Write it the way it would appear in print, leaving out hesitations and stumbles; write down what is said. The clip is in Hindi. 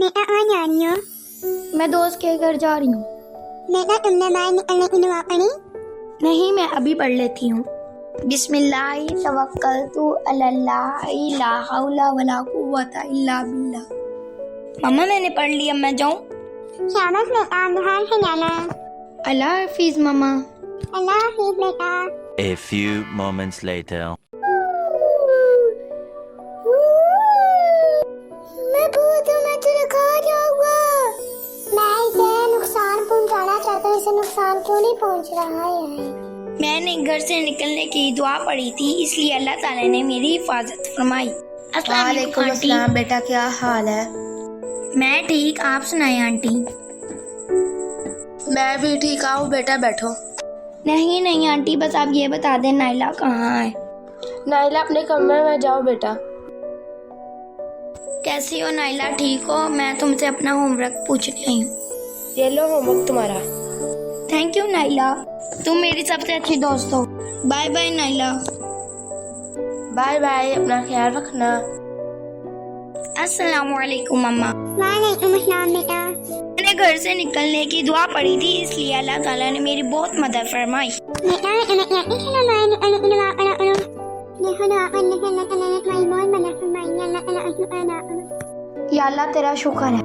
बेटा कहाँ जा रही हो? मैं दोस्त के घर जा रही हूँ। बेटा तुमने बाहर निकलने की दुआ पढ़ी? नहीं, मैं अभी पढ़ लेती हूँ। बिस्मिल्लाहि तवक्कलतु अलल्लाह ला हौला वला कुव्वता इल्ला बिल्लाह। मम्मा मैंने पढ़ लिया, मैं जाऊँ? शाबाश बेटा, ध्यान से जाना। अल्लाह हाफिज मम्मा। अल्लाह हाफिज बेटा। A few moments later. मैं भूत हूँ, मैं तुझे खा जाऊंगा। मैं इसे नुकसान पहुंचाना चाहता हूँ, इसे नुकसान क्यों नहीं पहुंच रहा है? मैंने घर से निकलने की दुआ पढ़ी थी, इसलिए अल्लाह ताला ने मेरी हिफाजत फरमाई। अस्सलाम वालेकुम आंटी। अस्सलाम बेटा, क्या हाल है? मैं ठीक, आप सुनाए आंटी? मैं भी ठीक हूँ बेटा, बैठो। नहीं नहीं आंटी, बस आप ये बता दें नाइला कहाँ है? नाइला अपने कमरे में जाओ बेटा। कैसी हो नाइला, ठीक हो? मैं तुमसे अपना होमवर्क पूछने आई हूँ। ये लो होमवर्क तुम्हारा। थैंक यू नाइला, तुम मेरी सबसे अच्छी दोस्त हो। Bye bye Naila. Bye bye, अपना ख्याल रखना। अस्सलाम वालेकुम मम्मा। वालेकुम अस्सलाम बेटा। मैंने घर से निकलने की दुआ पढ़ी थी, इसलिए अल्लाह ताला ने मेरी बहुत मदद फरमाई। बेटा मैं कहती थी ना बाहर निकलने की दुआ करो। देखो दुआ करने से अल्लाह ताला ने तुम्हारी बहुत मदद फरमाई है। अल्लाह ताला अल्लाह या अल्लाह तेरा शुक्र है।